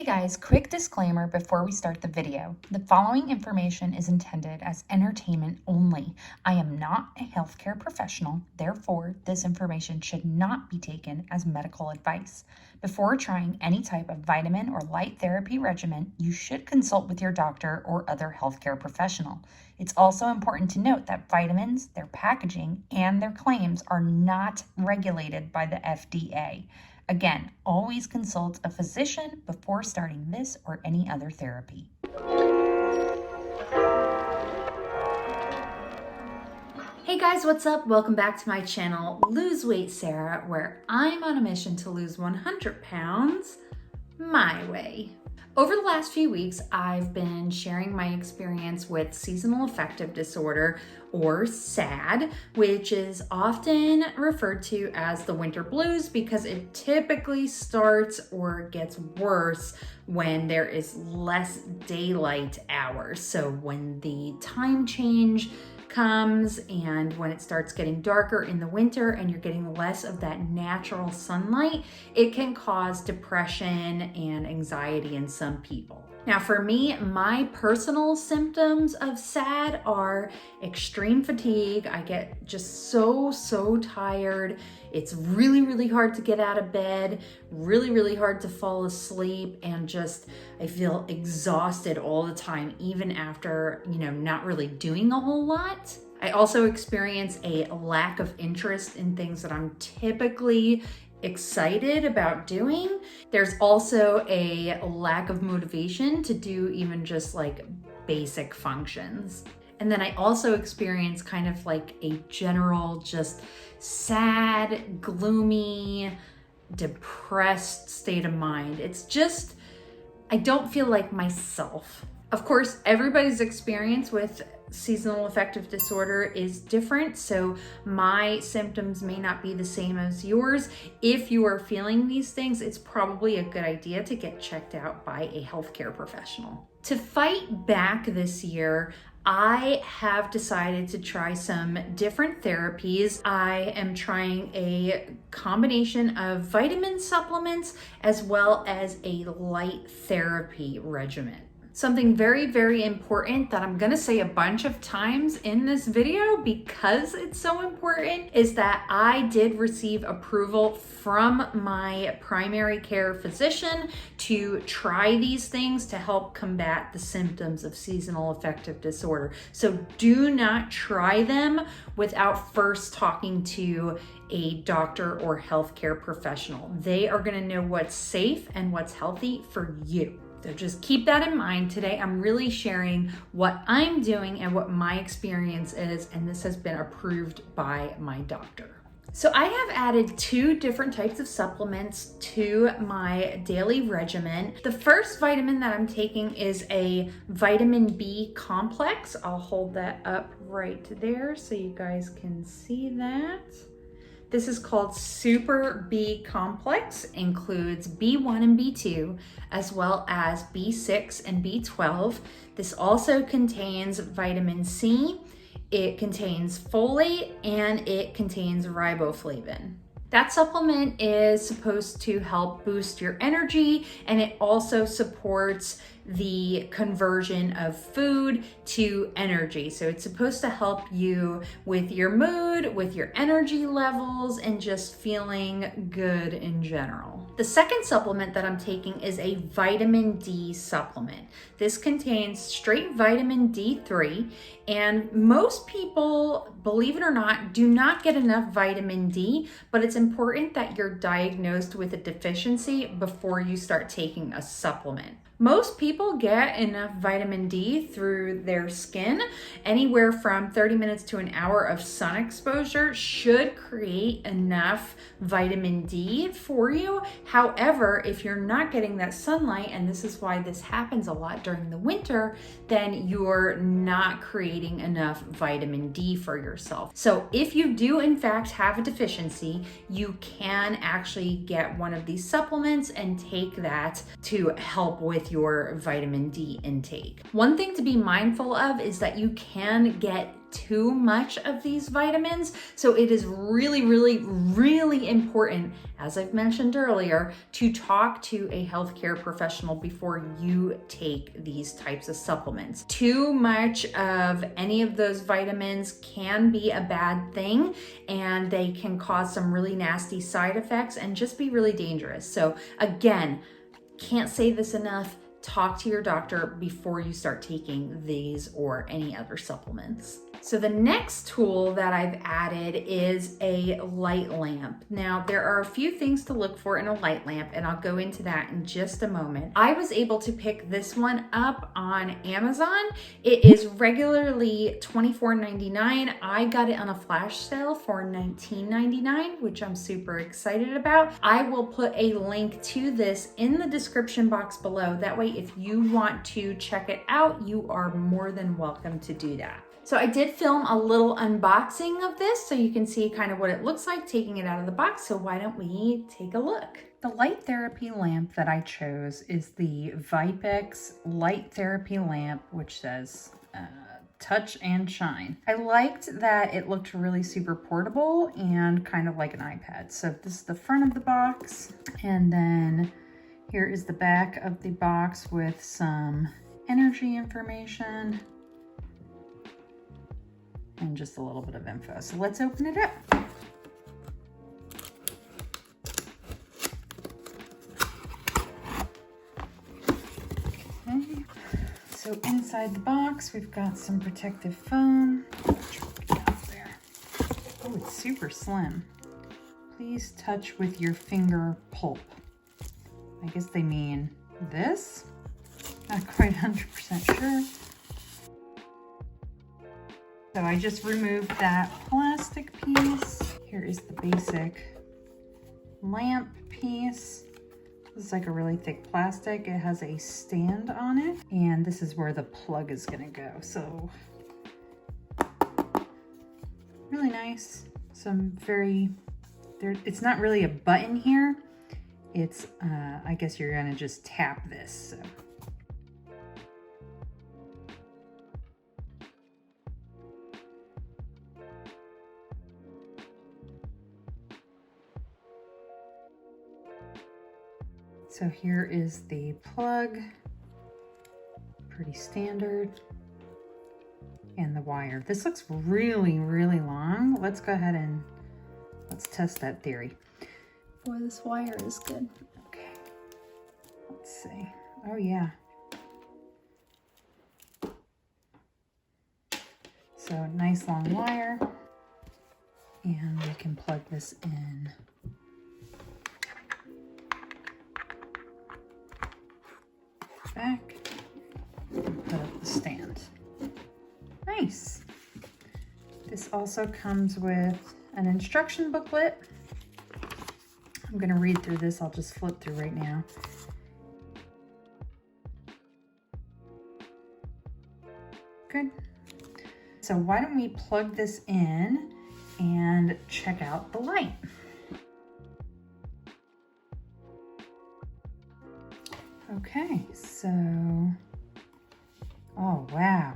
Hey guys, quick disclaimer before we start the video. The following information is intended as entertainment only. I am not a healthcare professional, therefore this information should not be taken as medical advice. Before trying any type of vitamin or light therapy regimen, you should consult with your doctor or other healthcare professional. It's also important to note that vitamins, their packaging, and their claims are not regulated by the FDA. Again, always consult a physician before starting this or any other therapy. Hey guys, what's up? Welcome back to my channel, Lose Weight Sarah, where I'm on a mission to lose 100 pounds my way. Over the last few weeks, I've been sharing my experience with seasonal affective disorder, or SAD, which is often referred to as the winter blues because it typically starts or gets worse when there is less daylight hours. So when the time change comes and when it starts getting darker in the winter and you're getting less of that natural sunlight, it can cause depression and anxiety in some people. Now for me, my personal symptoms of SAD are extreme fatigue. I get just so tired. It's really hard to get out of bed, really hard to fall asleep, and just I feel exhausted all the time, even after, not really doing a whole lot. I also experience a lack of interest in things that I'm typically excited about doing. There's also a lack of motivation to do even just like basic functions. And then I also experience kind of like a general just sad, gloomy, depressed state of mind. It's just, I don't feel like myself. Of course, everybody's experience with seasonal affective disorder is different, so my symptoms may not be the same as yours. If you are feeling these things, it's probably a good idea to get checked out by a healthcare professional. To fight back this year, I have decided to try some different therapies. I am trying a combination of vitamin supplements as well as a light therapy regimen. Something very important that I'm gonna say a bunch of times in this video because it's so important is that I did receive approval from my primary care physician to try these things to help combat the symptoms of seasonal affective disorder. So do not try them without first talking to a doctor or healthcare professional. They are gonna know what's safe and what's healthy for you. So just keep that in mind. Today, I'm really sharing what I'm doing and what my experience is, and this has been approved by my doctor. So I have added 2 different types of supplements to my daily regimen. The first vitamin that I'm taking is a vitamin B complex. I'll hold that up right there so you guys can see that. This is called Super B Complex, includes B1 and B2, as well as B6 and B12. This also contains vitamin C, it contains folate, and it contains riboflavin. That supplement is supposed to help boost your energy, and it also supports the conversion of food to energy. So it's supposed to help you with your mood, with your energy levels, and just feeling good in general. The second supplement that I'm taking is a vitamin D supplement. This contains straight vitamin D3, and most people, believe it or not, do not get enough vitamin D, but it's important that you're diagnosed with a deficiency before you start taking a supplement. Most people get enough vitamin D through their skin. Anywhere from 30 minutes to an hour of sun exposure should create enough vitamin D for you. However, if you're not getting that sunlight, and this is why this happens a lot during the winter, then you're not creating enough vitamin D for yourself. So if you do in fact have a deficiency, you can actually get one of these supplements and take that to help with your vitamin D intake. One thing to be mindful of is that you can get too much of these vitamins. So it is really, really, really important, as I've mentioned earlier, to talk to a healthcare professional before you take these types of supplements. Too much of any of those vitamins can be a bad thing, and they can cause some really nasty side effects and just be really dangerous. So again, can't say this enough. Talk to your doctor before you start taking these or any other supplements. So the next tool that I've added is a light lamp. Now, there are a few things to look for in a light lamp, and I'll go into that in just a moment. I was able to pick this one up on Amazon. It is regularly $24.99. I got it on a flash sale for $19.99, which I'm super excited about. I will put a link to this in the description box below. That way, if you want to check it out, you are more than welcome to do that. So I did film a little unboxing of this so you can see kind of what it looks like taking it out of the box. So why don't we take a look? The light therapy lamp that I chose is the Vipex light therapy lamp, which says touch and shine. I liked that it looked really super portable and kind of like an iPad. So this is the front of the box, and then here is the back of the box with some energy information and just a little bit of info. So let's open it up. Okay. So inside the box, we've got some protective foam. There. Oh, it's super slim. Please touch with your finger pulp. I guess they mean this. Not quite 100% sure. So I just removed that plastic piece. Here is the basic lamp piece. This is like a really thick plastic. It has a stand on it, and this is where the plug is gonna go. So really nice. Some it's not really a button here. It's, I guess you're gonna just tap this. So. So here is the plug, pretty standard, and the wire. This looks really, really long. Let's go ahead and let's test that theory. Boy, this wire is good. Okay, let's see. Oh yeah. So nice long wire, and we can plug this in. Back and put up the stand. Nice. This also comes with an instruction booklet. I'm going to read through this. I'll just flip through right now. Good. So why don't we plug this in and check out the light. Okay, so, oh wow.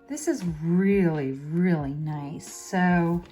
This is really, really nice. So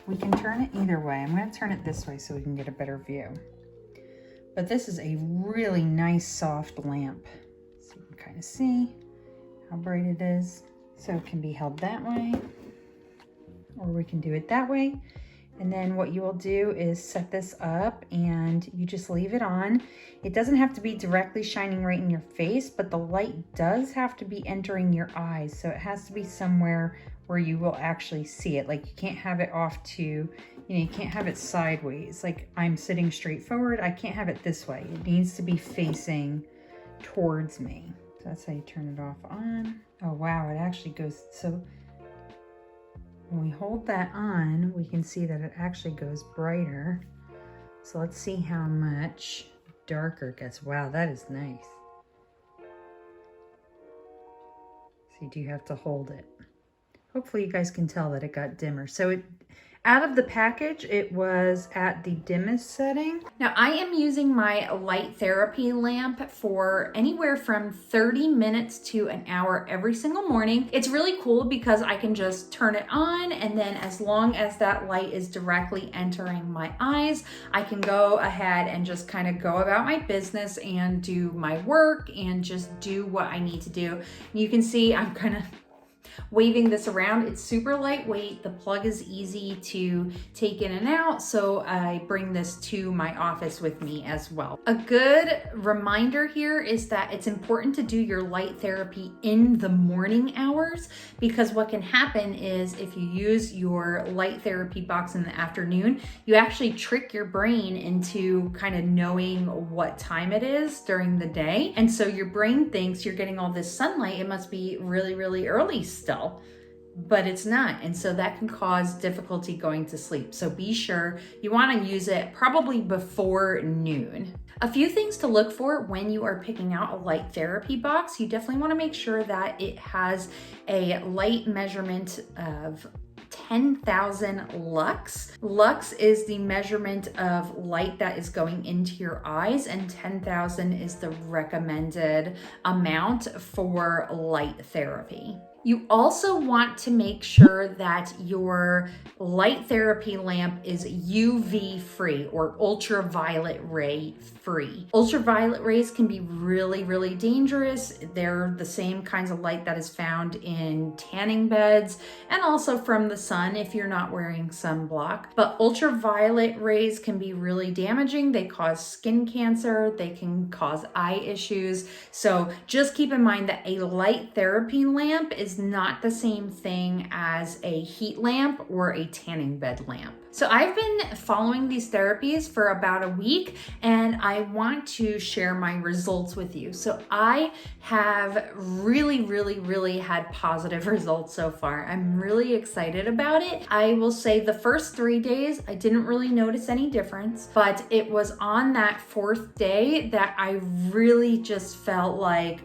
we can turn it either way. I'm going to turn it this way so we can get a better view. But this is a really nice soft lamp. So you can kind of see how bright it is. So it can be held that way, or we can do it that way. And then what you will do is set this up and you just leave it on. It doesn't have to be directly shining right in your face, but the light does have to be entering your eyes. So it has to be somewhere where you will actually see it. Like you can't have it off to, you can't have it sideways. Like I'm sitting straight forward. I can't have it this way. It needs to be facing towards me. So that's how you turn it off on. Oh wow, it actually goes, so when we hold that on, we can see that it actually goes brighter. So let's see how much darker it gets. Wow, that is nice. So you do have to hold it. Hopefully you guys can tell that it got dimmer. So it Out of the package, it was at the dimmest setting. Now I am using my light therapy lamp for anywhere from 30 minutes to an hour every single morning. It's really cool because I can just turn it on, and then as long as that light is directly entering my eyes, I can go ahead and just kind of go about my business and do my work and just do what I need to do. You can see I'm kind of waving this around. It's super lightweight. The plug is easy to take in and out, so I bring this to my office with me as well. A good reminder here is that it's important to do your light therapy in the morning hours, because what can happen is if you use your light therapy box in the afternoon, you actually trick your brain into kind of knowing what time it is during the day. And so your brain thinks you're getting all this sunlight, it must be really, really early still, but it's not. And so that can cause difficulty going to sleep. So be sure you want to use it probably before noon. A few things to look for when you are picking out a light therapy box. You definitely want to make sure that it has a light measurement of 10,000 lux. Lux is the measurement of light that is going into your eyes, and 10,000 is the recommended amount for light therapy. You also want to make sure that your light therapy lamp is UV free or ultraviolet ray free. Ultraviolet rays can be really, really dangerous. They're the same kinds of light that is found in tanning beds and also from the sun if you're not wearing sunblock. But ultraviolet rays can be really damaging. They cause skin cancer. They can cause eye issues. So just keep in mind that a light therapy lamp is not the same thing as a heat lamp or a tanning bed lamp. So I've been following these therapies for about a week, and I want to share my results with you. So I have really had positive results so far. I'm really excited about it. I will say the first 3 days, I didn't really notice any difference, but it was on that 4th day that I really just felt like,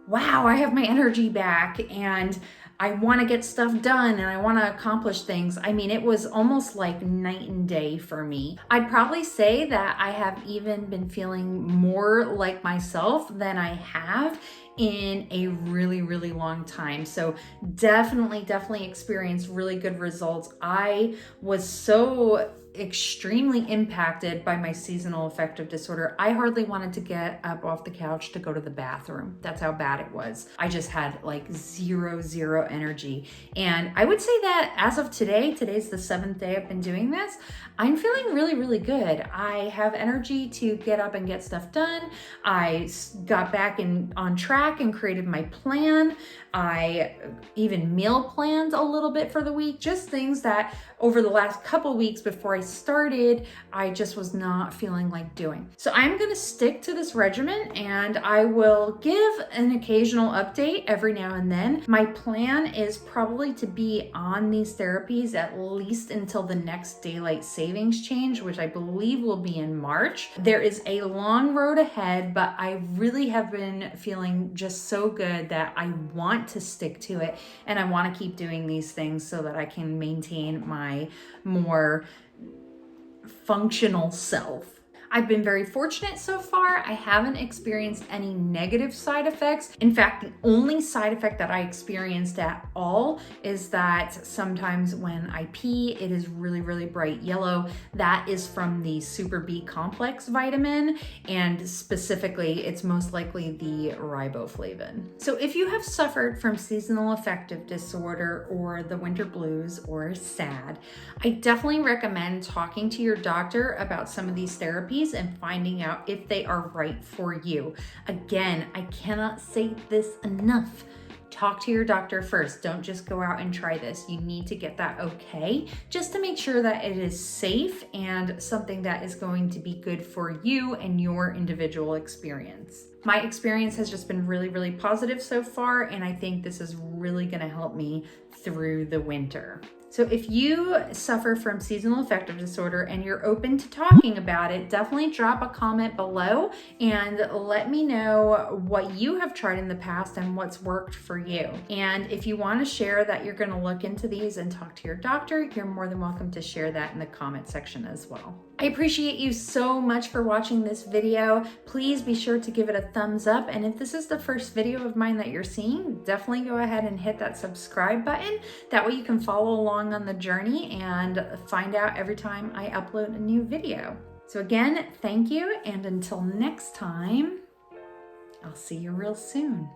wow, I have my energy back and I want to get stuff done and I want to accomplish things. I mean, it was almost like night and day for me. I'd probably say that I have even been feeling more like myself than I have in a really long time. So definitely experienced really good results. I was so extremely impacted by my seasonal affective disorder. I hardly wanted to get up off the couch to go to the bathroom. That's how bad it was. I just had like zero energy. And I would say that as of today, today's the 7th day I've been doing this, I'm feeling really good. I have energy to get up and get stuff done. I got back on track and created my plan. I even meal planned a little bit for the week, just things that over the last couple weeks before I started, I just was not feeling like doing. So I'm gonna stick to this regimen and I will give an occasional update every now and then. My plan is probably to be on these therapies at least until the next daylight savings change, which I believe will be in March. There is a long road ahead, but I really have been feeling just so good that I want to stick to it and I want to keep doing these things so that I can maintain my more functional self. I've been very fortunate so far. I haven't experienced any negative side effects. In fact, the only side effect that I experienced at all is that sometimes when I pee, it is really bright yellow. That is from the Super B complex vitamin, and specifically, it's most likely the riboflavin. So if you have suffered from seasonal affective disorder or the winter blues or SAD, I definitely recommend talking to your doctor about some of these therapies and finding out if they are right for you. Again, I cannot say this enough. Talk to your doctor first. Don't just go out and try this. You need to get that okay, just to make sure that it is safe and something that is going to be good for you and your individual experience. My experience has just been really positive so far, and I think this is really gonna help me through the winter. So if you suffer from seasonal affective disorder and you're open to talking about it, definitely drop a comment below and let me know what you have tried in the past and what's worked for you. And if you want to share that you're going to look into these and talk to your doctor, you're more than welcome to share that in the comment section as well. I appreciate you so much for watching this video. Please be sure to give it a thumbs up. And if this is the first video of mine that you're seeing, definitely go ahead and hit that subscribe button. That way you can follow along on the journey and find out every time I upload a new video. So again, thank you. And until next time, I'll see you real soon.